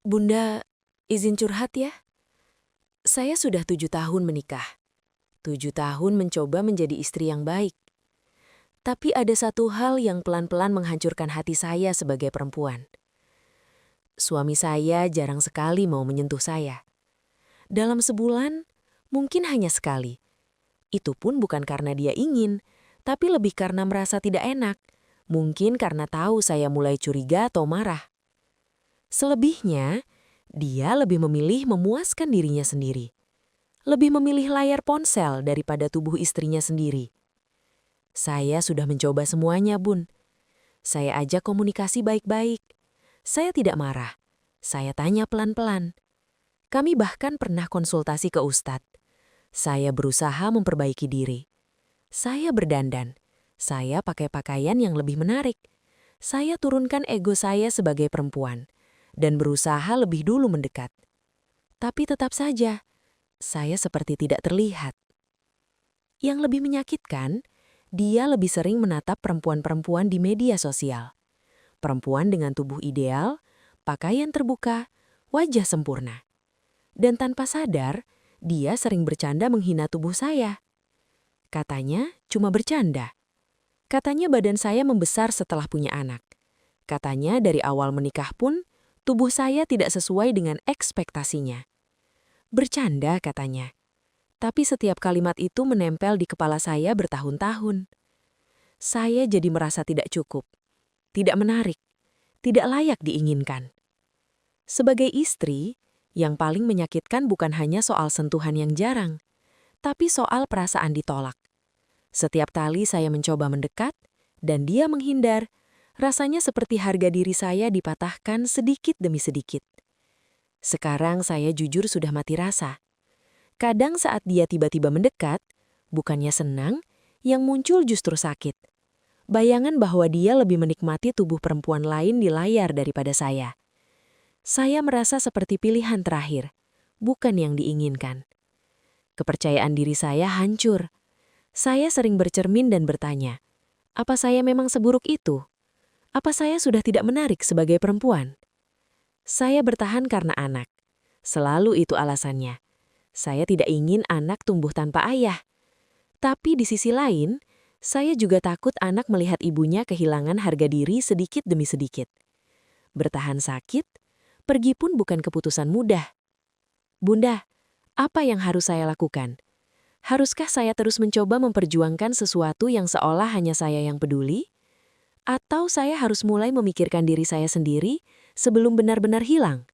Bunda, izin curhat ya. Saya sudah 7 tahun menikah. 7 tahun mencoba menjadi istri yang baik. Tapi ada satu hal yang pelan-pelan menghancurkan hati saya sebagai perempuan. Suami saya jarang sekali mau menyentuh saya. Dalam sebulan, mungkin hanya sekali. Itu pun bukan karena dia ingin, tapi lebih karena merasa tidak enak. Mungkin karena tahu saya mulai curiga atau marah. Selebihnya, dia lebih memilih memuaskan dirinya sendiri. Lebih memilih layar ponsel daripada tubuh istrinya sendiri. Saya sudah mencoba semuanya, Bun. Saya ajak komunikasi baik-baik. Saya tidak marah. Saya tanya pelan-pelan. Kami bahkan pernah konsultasi ke ustadz. Saya berusaha memperbaiki diri. Saya berdandan. Saya pakai pakaian yang lebih menarik. Saya turunkan ego saya sebagai perempuan dan berusaha lebih dulu mendekat. Tapi tetap saja, saya seperti tidak terlihat. Yang lebih menyakitkan, dia lebih sering menatap perempuan-perempuan di media sosial. Perempuan dengan tubuh ideal, pakaian terbuka, wajah sempurna. Dan tanpa sadar, dia sering bercanda menghina tubuh saya. Katanya cuma bercanda. Katanya badan saya membesar setelah punya anak. Katanya dari awal menikah pun, tubuh saya tidak sesuai dengan ekspektasinya. Bercanda katanya. Tapi setiap kalimat itu menempel di kepala saya bertahun-tahun. Saya jadi merasa tidak cukup, tidak menarik, tidak layak diinginkan. Sebagai istri, yang paling menyakitkan bukan hanya soal sentuhan yang jarang, tapi soal perasaan ditolak. Setiap kali saya mencoba mendekat, dan dia menghindar, rasanya seperti harga diri saya dipatahkan sedikit demi sedikit. Sekarang saya jujur sudah mati rasa. Kadang saat dia tiba-tiba mendekat, bukannya senang, yang muncul justru sakit. Bayangan bahwa dia lebih menikmati tubuh perempuan lain di layar daripada saya. Saya merasa seperti pilihan terakhir, bukan yang diinginkan. Kepercayaan diri saya hancur. Saya sering bercermin dan bertanya, apa saya memang seburuk itu? Apa saya sudah tidak menarik sebagai perempuan? Saya bertahan karena anak. Selalu itu alasannya. Saya tidak ingin anak tumbuh tanpa ayah. Tapi di sisi lain, saya juga takut anak melihat ibunya kehilangan harga diri sedikit demi sedikit. Bertahan sakit, pergi pun bukan keputusan mudah. Bunda, apa yang harus saya lakukan? Haruskah saya terus mencoba memperjuangkan sesuatu yang seolah hanya saya yang peduli? Atau saya harus mulai memikirkan diri saya sendiri sebelum benar-benar hilang?